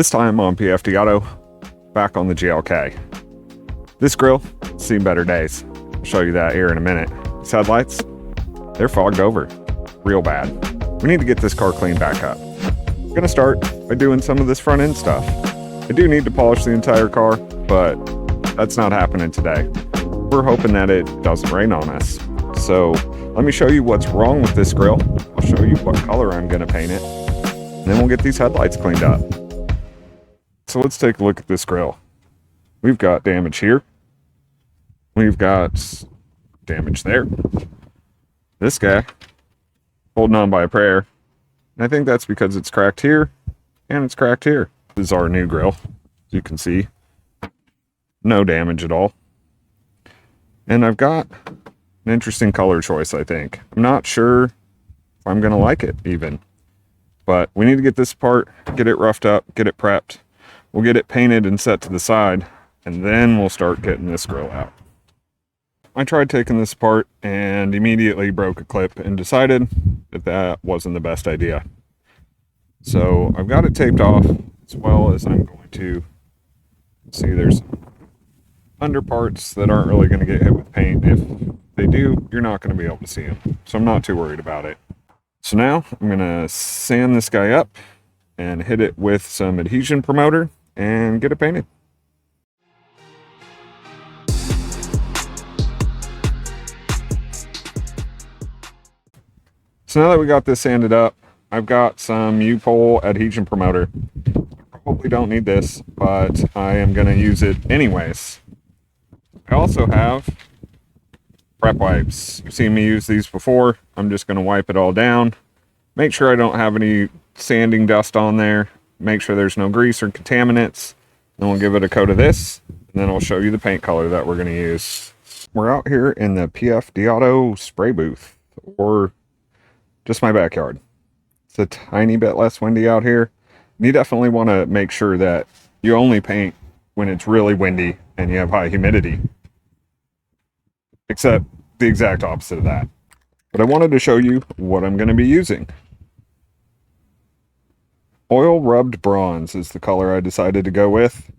This time on PFDAuto, back on the GLK. This grill, seen better days. I'll show you that here in a minute. These headlights, they're fogged over, real bad. We need to get this car cleaned back up. I'm gonna start by doing some of this front end stuff. I do need to polish the entire car, but that's not happening today. We're hoping that it doesn't rain on us. So let me show you what's wrong with this grill. I'll show you what color I'm gonna paint it, and then we'll get these headlights cleaned up. So let's take a look at this grill. We've got damage here. We've got damage there. This guy, holding on by a prayer. And I think that's because it's cracked here and it's cracked here. This is our new grill. As you can see, no damage at all. And I've got an interesting color choice, I think. I'm not sure if I'm gonna like it even. But we need to get this apart, get it roughed up, get it prepped. We'll get it painted and set to the side, and then we'll start getting this grill out. I tried taking this apart and immediately broke a clip and decided that that wasn't the best idea. So I've got it taped off, as well as I'm going to see there's under parts that aren't really going to get hit with paint. If they do, you're not going to be able to see them. So I'm not too worried about it. So now I'm going to sand this guy up and hit it with some adhesion promoter and get it painted. So now that we got this sanded up, I've got some U-pole adhesion promoter. Probably don't need this, but I am going to use it anyways. I also have prep wipes. You've seen me use these before. I'm just going to wipe it all down. Make sure I don't have any sanding dust on there. Make sure there's no grease or contaminants. Then we'll give it a coat of this, and then I'll show you the paint color that we're going to use. We're out here in the PFDAuto spray booth, or just my backyard. It's a tiny bit less windy out here. And you definitely want to make sure that you only paint when it's really windy and you have high humidity. Except the exact opposite of that. But I wanted to show you what I'm going to be using. Oil rubbed bronze is the color I decided to go with.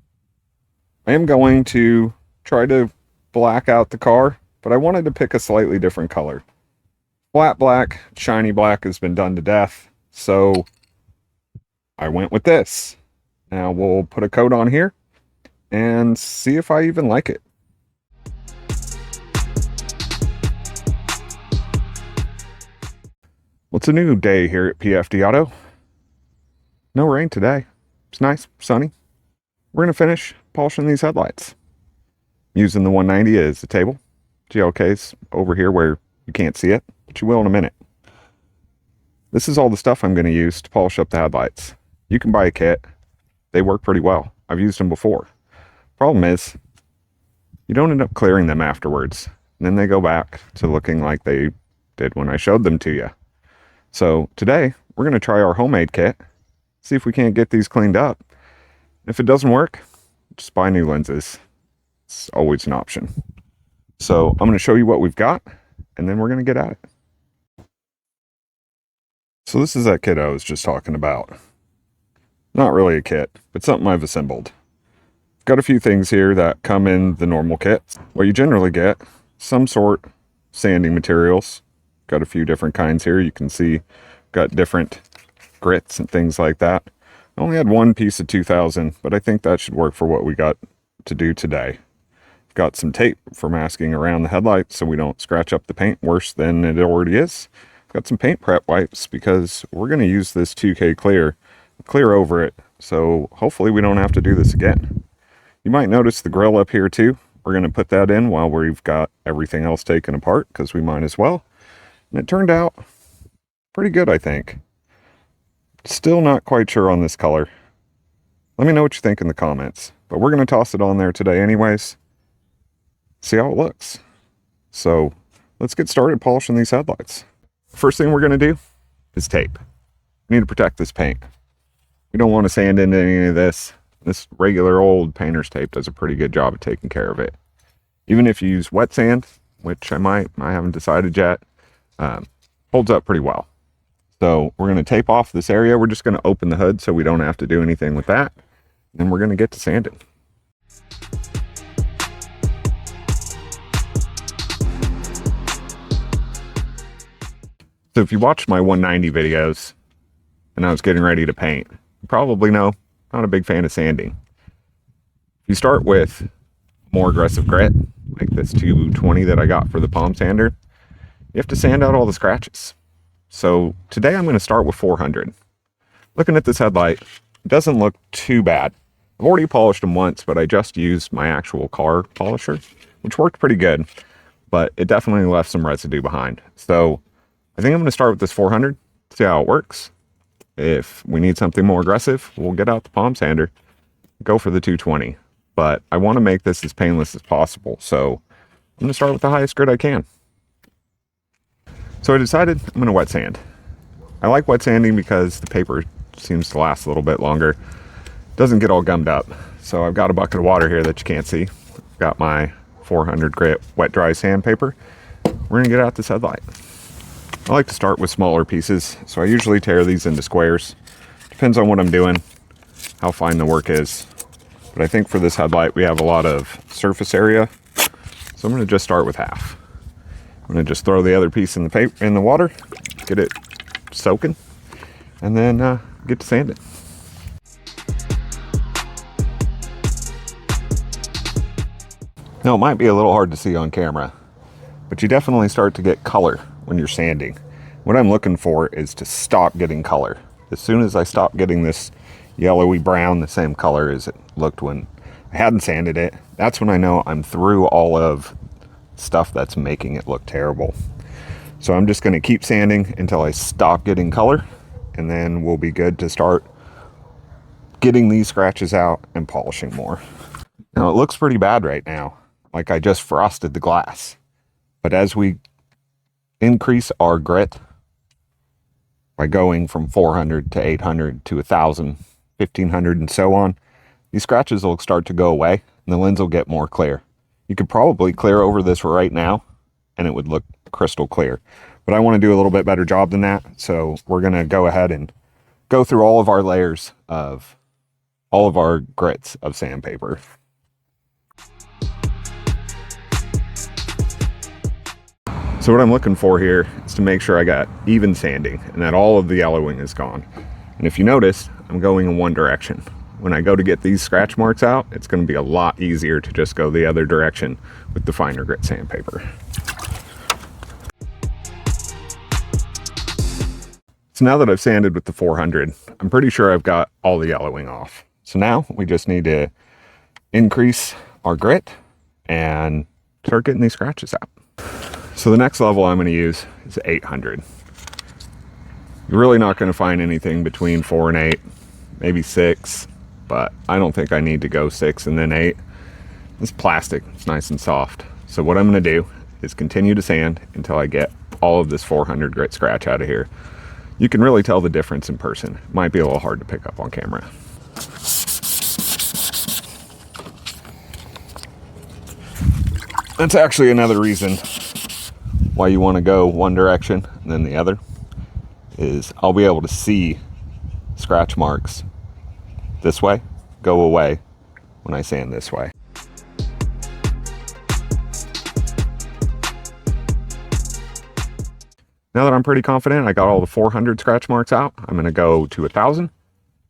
I am going to try to black out the car, but I wanted to pick a slightly different color. Flat black, shiny black has been done to death, so I went with this. Now we'll put a coat on here and see if I even like it. Well, it's a new day here at PFDAuto. No rain today. It's nice, sunny. We're going to finish polishing these headlights. I'm using the 190 as a table. GLK's over here where you can't see it, but you will in a minute. This is all the stuff I'm going to use to polish up the headlights. You can buy a kit. They work pretty well. I've used them before. Problem is, you don't end up clearing them afterwards. And then they go back to looking like they did when I showed them to you. So today, we're going to try our homemade kit. See if we can't get these cleaned up. If it doesn't work, just buy new lenses. It's always an option. So I'm going to show you what we've got, and then we're going to get at it. So this is that kit I was just talking about. Not really a kit, but something I've assembled. I've got a few things here that come in the normal kit. What you generally get, some sort sanding materials. Got a few different kinds here. You can see got different grits and things like that. I only had one piece of 2000, but I think that should work for what we got to do today. Got some tape for masking around the headlight so we don't scratch up the paint worse than it already is. Got some paint prep wipes because we're going to use this 2K clear over it, so hopefully we don't have to do this again. You might notice the grill up here too. We're going to put that in while we've got everything else taken apart because we might as well. And it turned out pretty good, I think. Still not quite sure on this color. Let me know what you think in the comments. But we're going to toss it on there today anyways. See how it looks. So let's get started polishing these headlights. First thing we're going to do is tape. We need to protect this paint. We don't want to sand into any of this. This regular old painter's tape does a pretty good job of taking care of it. Even if you use wet sand, which I haven't decided yet, holds up pretty well. So we're going to tape off this area. We're just going to open the hood so we don't have to do anything with that. and we're going to get to sanding. So if you watched my 190 videos and I was getting ready to paint, you probably know I'm not a big fan of sanding. If you start with more aggressive grit, like this 220 that I got for the palm sander, you have to sand out all the scratches. So today I'm going to start with 400. Looking at this headlight, it doesn't look too bad. I've already polished them once, but I just used my actual car polisher, which worked pretty good, but it definitely left some residue behind. So I think I'm going to start with this 400, see how it works. If we need something more aggressive, we'll get out the palm sander, go for the 220. But I want to make this as painless as possible, so I'm going to start with the highest grit I can. So I decided I'm going to wet sand. I like wet sanding because the paper seems to last a little bit longer. Doesn't get all gummed up. So I've got a bucket of water here that you can't see. I've got my 400 grit wet dry sandpaper. We're going to get out this headlight. I like to start with smaller pieces, so I usually tear these into squares. Depends on what I'm doing, how fine the work is. But I think for this headlight, we have a lot of surface area, so I'm going to just start with half. I'm going to just throw the other piece in the water, get it soaking, and then get to sand it. Now, it might be a little hard to see on camera, but you definitely start to get color when you're sanding. What I'm looking for is to stop getting color. As soon as I stop getting this yellowy brown, the same color as it looked when I hadn't sanded it, that's when I know I'm through all of stuff that's making it look terrible. So I'm just going to keep sanding until I stop getting color, and then we'll be good to start getting these scratches out and polishing more. Now it looks pretty bad right now, like I just frosted the glass. But as we increase our grit by going from 400 to 800 to 1000, 1500 and so on, these scratches will start to go away and the lens will get more clear. You could probably clear over this right now and it would look crystal clear. But I want to do a little bit better job than that. So we're going to go ahead and go through all of our layers of all of our grits of sandpaper. So what I'm looking for here is to make sure I got even sanding and that all of the yellowing is gone. And if you notice, I'm going in one direction. When I go to get these scratch marks out, it's going to be a lot easier to just go the other direction with the finer grit sandpaper. So now that I've sanded with the 400, I'm pretty sure I've got all the yellowing off. So now we just need to increase our grit and start getting these scratches out. So the next level I'm going to use is 800. You're really not going to find anything between 4 and 8, maybe 6, but I don't think I need to go 6 and then 8. It's plastic, it's nice and soft. So what I'm going to do is continue to sand until I get all of this 400 grit scratch out of here. You can really tell the difference in person. It might be a little hard to pick up on camera. That's actually another reason why you want to go one direction and then the other, is I'll be able to see scratch marks this way go away when I sand this way. Now that I'm pretty confident I got all the 400 scratch marks out, I'm going to go to 1000 and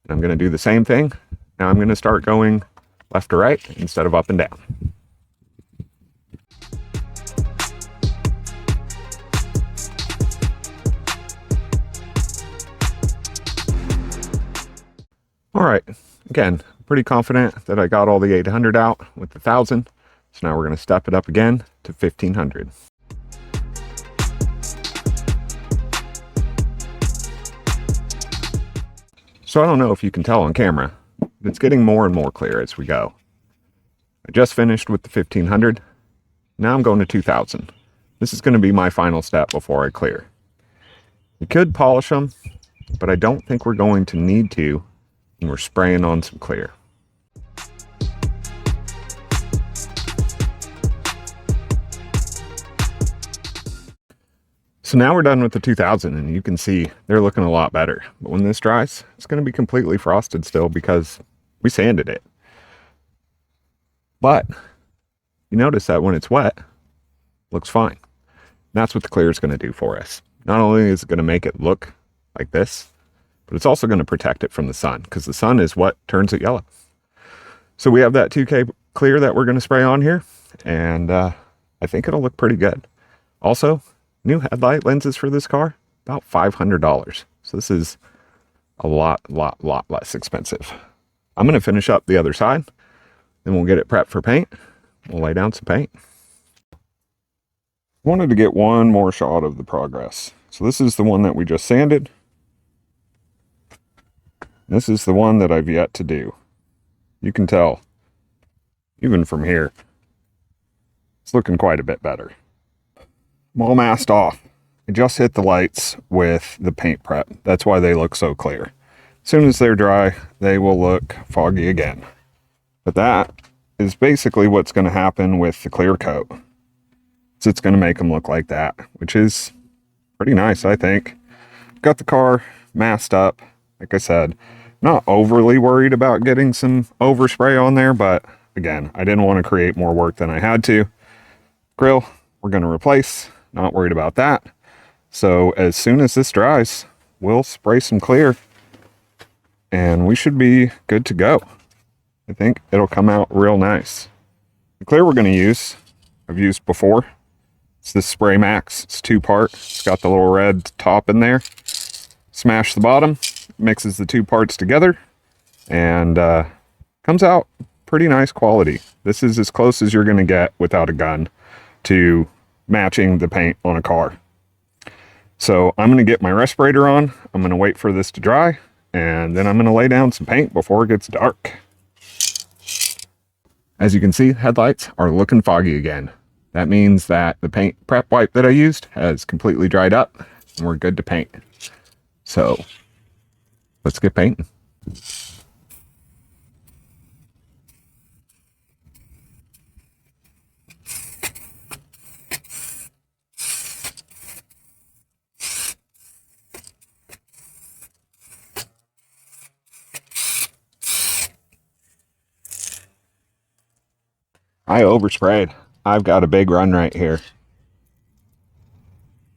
I'm going to do the same thing. Now I'm going to start going left to right instead of up and down. All right, again, pretty confident that I got all the 800 out with the 1000. So now we're going to step it up again to 1500. So I don't know if you can tell on camera, but it's getting more and more clear as we go. I just finished with the 1500. Now I'm going to 2000. This is going to be my final step before I clear. You could polish them, but I don't think we're going to need to. And we're spraying on some clear. So now we're done with the 2000 and you can see they're looking a lot better. But when this dries, it's going to be completely frosted still because We sanded it. But you notice that when it's wet, looks fine. That's what the clear is going to do for us. Not only is it going to make it look like this, but it's also going to protect it from the sun, because the sun is what turns it yellow. So we have that 2K clear that we're going to spray on here, and I think it'll look pretty good. Also, new headlight lenses for this car, about $500. So this is a lot less expensive. I'm going to finish up the other side, then we'll get it prepped for paint. We'll lay down some paint. Wanted to get one more shot of the progress. So this is the one that we just sanded. This is the one that I've yet to do. You can tell, even from here, it's looking quite a bit better. I'm all masked off. I just hit the lights with the paint prep. That's why they look so clear. As soon as they're dry, they will look foggy again. But that is basically what's going to happen with the clear coat. So it's going to make them look like that, which is pretty nice, I think. Got the car masked up. Like I said, not overly worried about getting some overspray on there, but again, I didn't want to create more work than I had to. Grill, we're going to replace. Not worried about that. So as soon as this dries, we'll spray some clear and we should be good to go. I think it'll come out real nice. The clear we're going to use, I've used before. It's this Spray Max. It's 2-part. It's got the little red top in there. Smash the bottom, mixes the 2 parts together, and comes out pretty nice quality. This is as close as you're going to get without a gun to matching the paint on a car. So I'm going to get my respirator on. I'm going to wait for this to dry, and then I'm going to lay down some paint before it gets dark. As you can see, headlights are looking foggy again. That means that the paint prep wipe that I used has completely dried up and we're good to paint. So let's get painting. I oversprayed. I've got a big run right here.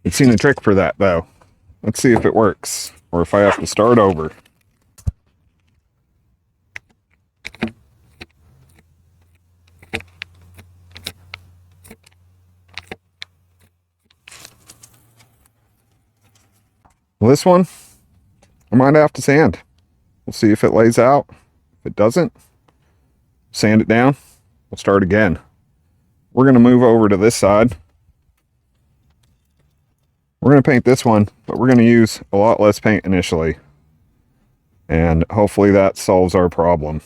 I've seen a trick for that though. Let's see if it works or if I have to start over. Well, this one, I might have to sand. We'll see if it lays out. If it doesn't, sand it down. We'll start again. We're going to move over to this side. We're going to paint this one, but we're going to use a lot less paint initially. And hopefully that solves our problem.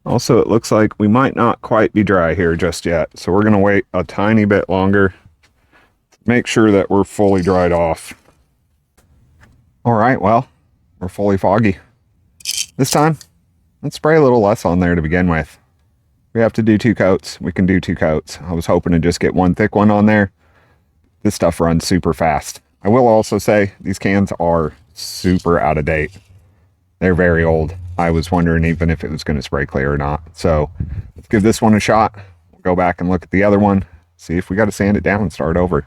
Also, it looks like we might not quite be dry here just yet. So we're going to wait a tiny bit longer. Make sure that we're fully dried off. All right, well, we're fully foggy. This time, let's spray a little less on there to begin with. We have to do 2 coats. We can do 2 coats. I was hoping to just get one thick one on there. This stuff runs super fast. I will also say these cans are super out of date. They're very old. I was wondering even if it was going to spray clear or not. So let's give this one a shot. We'll go back and look at the other one. See if we got to sand it down and start over.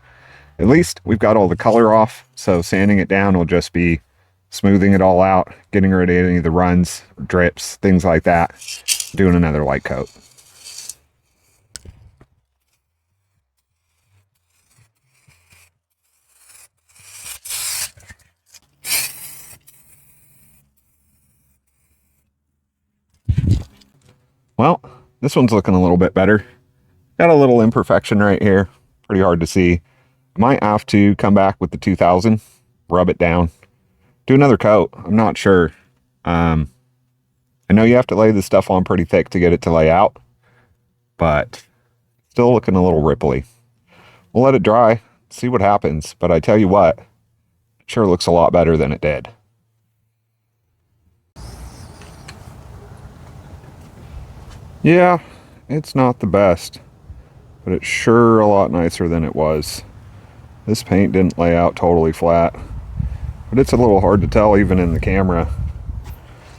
At least we've got all the color off. So sanding it down will just be smoothing it all out, getting rid of any of the runs, drips, things like that. Doing another light coat. Well, this one's looking a little bit better. Got a little imperfection right here. Pretty hard to see. I might have to come back with the 2000, rub it down, do another coat. I'm not sure. I know you have to lay this stuff on pretty thick to get it to lay out, but still looking a little ripply. We'll let it dry, see what happens. But I tell you what, it sure looks a lot better than it did. Yeah, it's not the best, but it's sure a lot nicer than it was. This paint didn't lay out totally flat, but it's a little hard to tell even in the camera.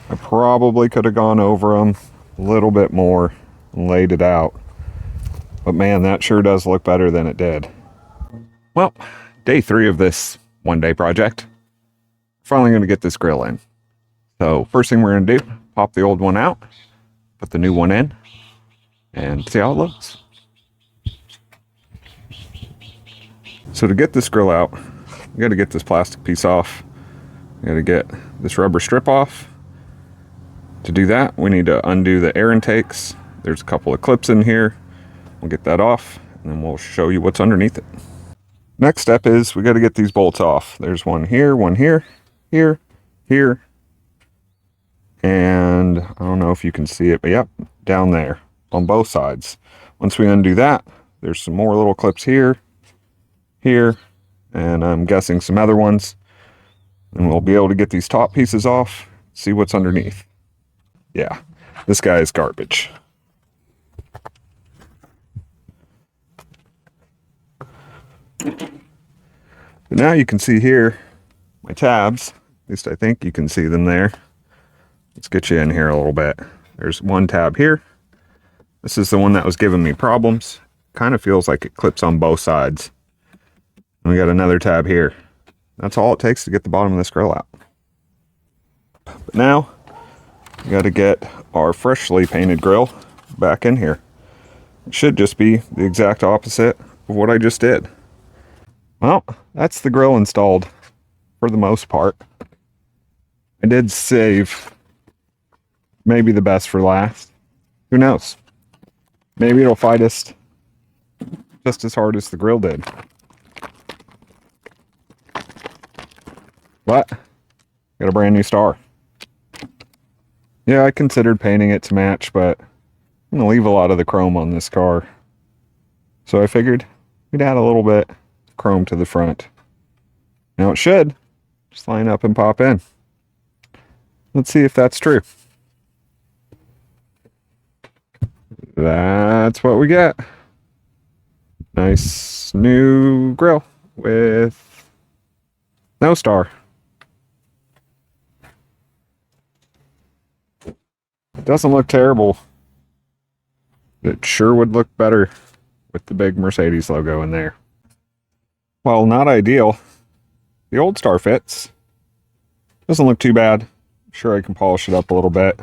I probably could have gone over them a little bit more and laid it out. But man, that sure does look better than it did. Well, day 3 of this one-day project. Finally going to get this grill in. So first thing we're going to do, pop the old one out, put the new one in, and see how it looks. So to get this grill out, we got to get this plastic piece off. We got to get this rubber strip off. To do that, we need to undo the air intakes. There's a couple of clips in here. We'll get that off, and then we'll show you what's underneath it. Next step is we got to get these bolts off. There's one here, here, here, and I don't know if you can see it, but yep, down there on both sides. Once we undo that, there's some more little clips here, here, and I'm guessing some other ones, and we'll be able to get these top pieces off, see what's underneath. Yeah, this guy is garbage. But now you can see here my tabs. At least I think you can see them there. Let's get you in here a little bit. There's one tab here. This is the one that was giving me problems. Kind of feels like it clips on both sides. And we got another tab here. That's all it takes to get the bottom of this grill out. But now we got to get our freshly painted grill back in here. It should just be the exact opposite of what I just did. Well, that's the grill installed for the most part. I did save maybe the best for last. Who knows? Maybe it'll fight us just as hard as the grill did. But got a brand new star. Yeah, I considered painting it to match, but I'm gonna leave a lot of the chrome on this car. So I figured we'd add a little bit of chrome to the front. Now it should just line up and pop in. Let's see if that's true. That's what we get. Nice new grill with no star. It doesn't look terrible. It sure would look better with the big Mercedes logo in there. While not ideal, the old star fits. Doesn't look too bad. I'm sure I can polish it up a little bit.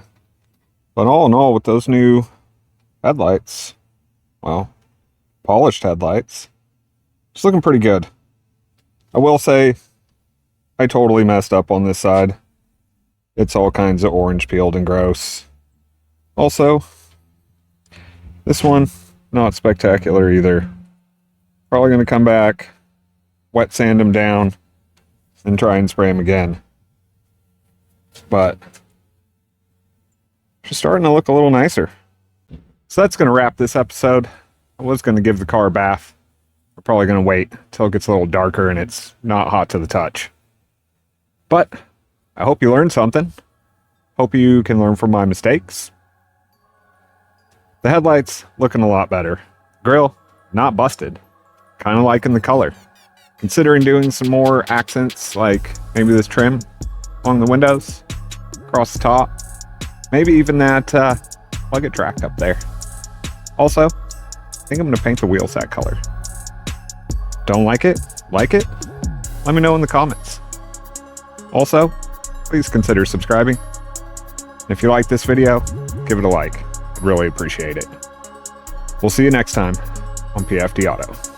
But all in all, with those new headlights, well, polished headlights, it's looking pretty good. I will say, I totally messed up on this side. It's all kinds of orange peeled and gross. Also, this one, not spectacular either. Probably going to come back, wet sand them down, and try and spray them again. But it's starting to look a little nicer. So that's going to wrap this episode. I was going to give the car a bath. We're probably going to wait until it gets a little darker and it's not hot to the touch. But I hope you learned something. Hope you can learn from my mistakes. The headlights looking a lot better. Grill, not busted. Kind of liking the color. Considering doing some more accents, like maybe this trim along the windows, across the top. Maybe even that plug-it track up there. Also, I think I'm going to paint the wheels that color. Don't like it? Like it? Let me know in the comments. Also, please consider subscribing. And if you like this video, give it a like. I'd really appreciate it. We'll see you next time on PFDAuto.